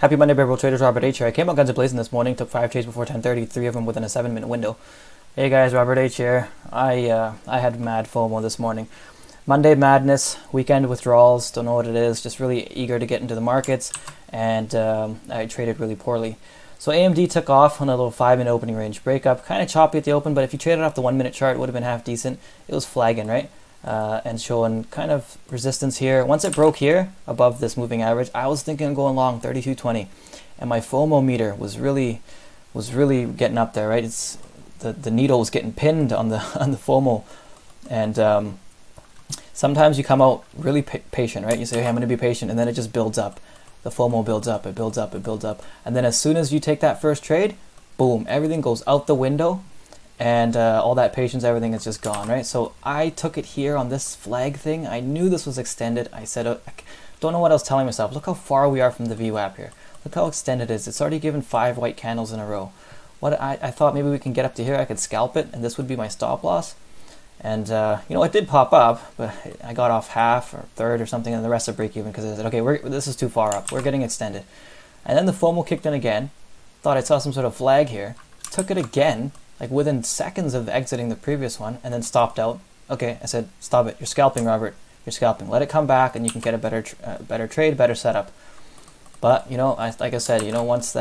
Happy Monday, Bear Traders. Robert H. here. I came out guns a-blazing this morning, took 5 trades before 10:30, 3 of them within a 7-minute window. Hey guys, Robert H. here. I had mad FOMO this morning. Monday madness, weekend withdrawals, don't know what it is, just really eager to get into the markets, and I traded really poorly. So AMD took off on a little 5-minute opening range breakup, kind of choppy at the open, but if you traded off the 1-minute chart, it would have been half decent. It was flagging, right? And showing kind of resistance here. Once it broke here above this moving average, I was thinking of going long 32.20, and my FOMO meter was really getting up there, right? It's the needle was getting pinned on the FOMO, and sometimes you come out really patient, right? You say, hey, I'm going to be patient, and then it just builds up. The FOMO builds up, it builds up, it builds up, and then as soon as you take that first trade, boom, everything goes out the window. And all that patience, everything is just gone, right? So I took it here on this flag thing. I knew this was extended. I said, I don't know what I was telling myself. Look how far we are from the VWAP here. Look how extended it is. It's already given 5 white candles in a row. What I thought maybe we can get up to here. I could scalp it, and this would be my stop loss. And you know, it did pop up, but I got off half or third or something, and the rest of break even because I said, okay, this is too far up. We're getting extended. And then the FOMO kicked in again. Thought I saw some sort of flag here. Took it again, like within seconds of exiting the previous one, and then stopped out. Okay, I said, stop it. You're scalping, Robert. You're scalping. Let it come back, and you can get a better trade, better setup. But you know, like I said, you know, once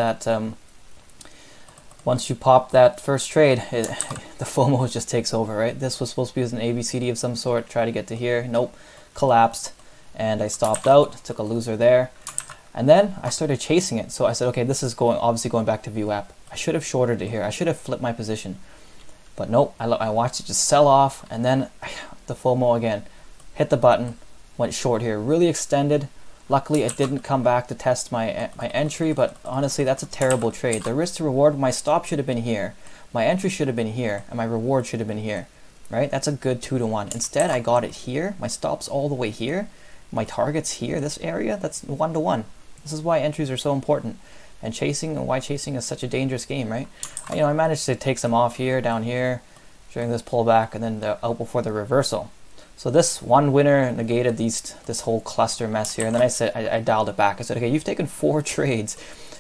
you pop that first trade, the FOMO just takes over, right? This was supposed to be as an ABCD of some sort. Try to get to here. Nope, collapsed, and I stopped out. Took a loser there, and then I started chasing it. So I said, okay, this is obviously going back to VWAP. I should have shorted it here. I should have flipped my position. But nope, I watched it just sell off, and then the FOMO again. Hit the button, went short here. Really extended. Luckily, it didn't come back to test my entry, but honestly, that's a terrible trade. The risk to reward, my stop should have been here. My entry should have been here, and my reward should have been here, right? That's a good 2-to-1. Instead, I got it here. My stop's all the way here. My target's here, this area. That's 1-to-1. This is why entries are so important. And chasing, and why chasing is such a dangerous game, right? You know, I managed to take some off here, down here, during this pullback, and then out before the reversal. So this one winner negated this whole cluster mess here, and then I said, I dialed it back. I said, okay, you've taken 4 trades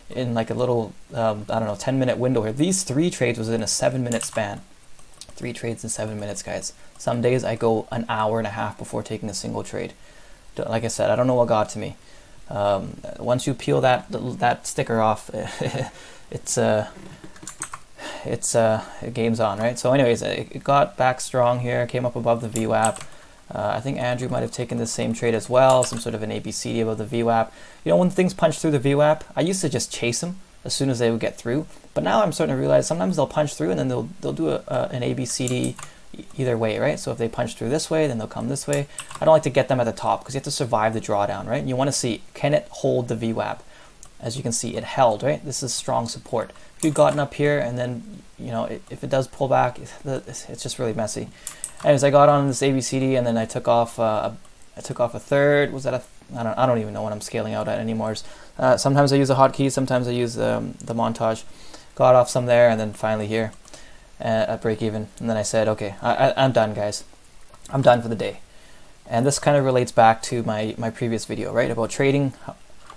in like a little, I don't know, 10-minute window here. These 3 trades was in a 7-minute span. 3 trades in 7 minutes, guys. Some days I go an hour and a half before taking a single trade. Like I said, I don't know what got to me. Once you peel that sticker off, it's game's on, right? So anyways, it got back strong here, came up above the VWAP. I think Andrew might have taken the same trade as well, some sort of an ABCD above the VWAP. You know, when things punch through the VWAP, I used to just chase them as soon as they would get through, but now I'm starting to realize sometimes they'll punch through and then they'll do an ABCD either way, right? So if they punch through this way, then they'll come this way. I don't like to get them at the top because you have to survive the drawdown, right? You want to see, can it hold the VWAP? As you can see, it held, right? This is strong support. If you'd gotten up here and then, you know, if it does pull back, it's just really messy. Anyways, I got on this ABCD and then I took off a third. Was that I don't even know what I'm scaling out at anymore. Sometimes I use a hotkey, sometimes I use the montage. Got off some there, and then finally here at break even, and then I said, okay, I'm done, guys. I'm done for the day. And this kind of relates back to my previous video, right, about trading.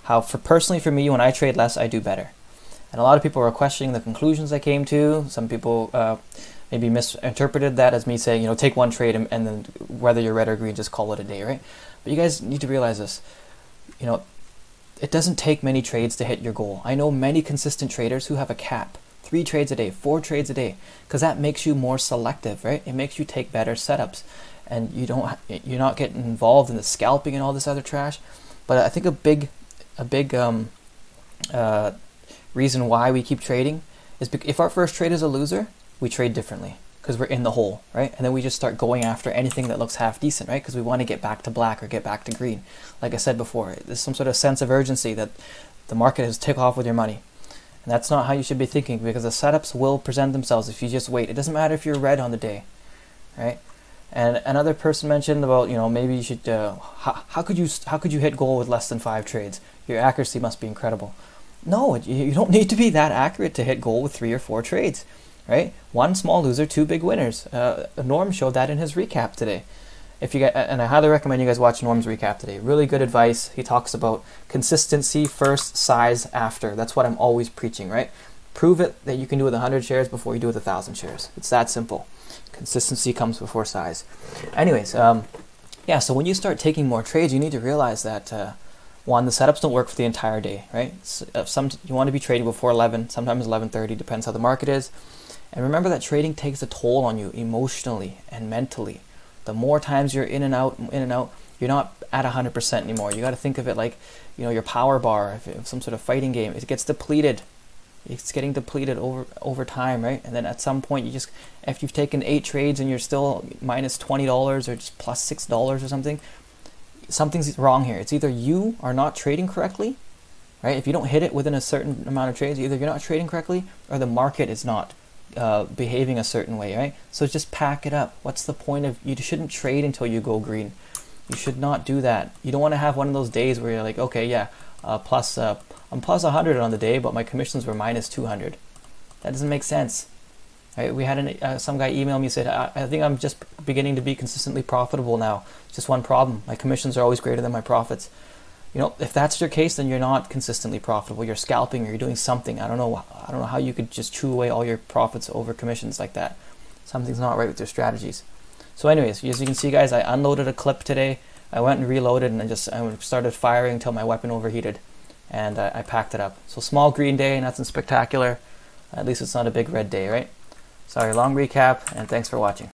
How personally for me, when I trade less, I do better. And a lot of people are questioning the conclusions I came to. Some people maybe misinterpreted that as me saying, you know, take 1 trade and then whether you're red or green, just call it a day, right? But you guys need to realize this. You know, it doesn't take many trades to hit your goal. I know many consistent traders who have a cap. 3 trades a day, 4 trades a day, because that makes you more selective, right? It makes you take better setups, and you're not getting involved in the scalping and all this other trash. But I think a big reason why we keep trading is if our first trade is a loser, we trade differently because we're in the hole, right? And then we just start going after anything that looks half decent, right? Because we want to get back to black or get back to green. Like I said before, there's some sort of sense of urgency that the market has tick off with your money. And that's not how you should be thinking, because the setups will present themselves if you just wait. It doesn't matter if you're red on the day, right? And another person mentioned about, you know, maybe you should, how could you hit goal with less than 5 trades? Your accuracy must be incredible. No, you don't need to be that accurate to hit goal with 3 or 4 trades, right? 1 small loser, 2 big winners. Norm showed that in his recap today. if you get, and I highly recommend you guys watch Norm's recap today. Really good advice. He talks about consistency first, size after. That's what I'm always preaching, right? Prove it that you can do it with 100 shares before you do it with 1,000 shares. It's that simple. Consistency comes before size. Anyways, yeah, so when you start taking more trades, you need to realize that, one, the setups don't work for the entire day, right? So, you want to be trading before 11, sometimes 11:30, depends how the market is. And remember that trading takes a toll on you emotionally and mentally. The more times you're in and out, you're not at 100% anymore. You got to think of it like, you know, your power bar, if some sort of fighting game, it gets depleted. It's getting depleted over time, right? And then at some point, if you've taken 8 trades and you're still minus $20 or just plus $6 or something, something's wrong here. It's either you are not trading correctly, right? If you don't hit it within a certain amount of trades, either you're not trading correctly or the market is not behaving a certain way, right? So just pack it up. What's the point of, you shouldn't trade until you go green. You should not do that. You don't want to have one of those days where you're like, okay, yeah, I'm plus 100 on the day, but my commissions were minus 200. That doesn't make sense. Right? We had some guy email me, said, I think I'm just beginning to be consistently profitable now. Just one problem. My commissions are always greater than my profits. You know, if that's your case, then you're not consistently profitable. You're scalping or you're doing something. I don't know how you could just chew away all your profits over commissions like that. Something's not right with your strategies. So anyways, as you can see, guys, I unloaded a clip today. I went and reloaded and I started firing until my weapon overheated. And I packed it up. So small green day, nothing spectacular. At least it's not a big red day, right? Sorry, long recap, and thanks for watching.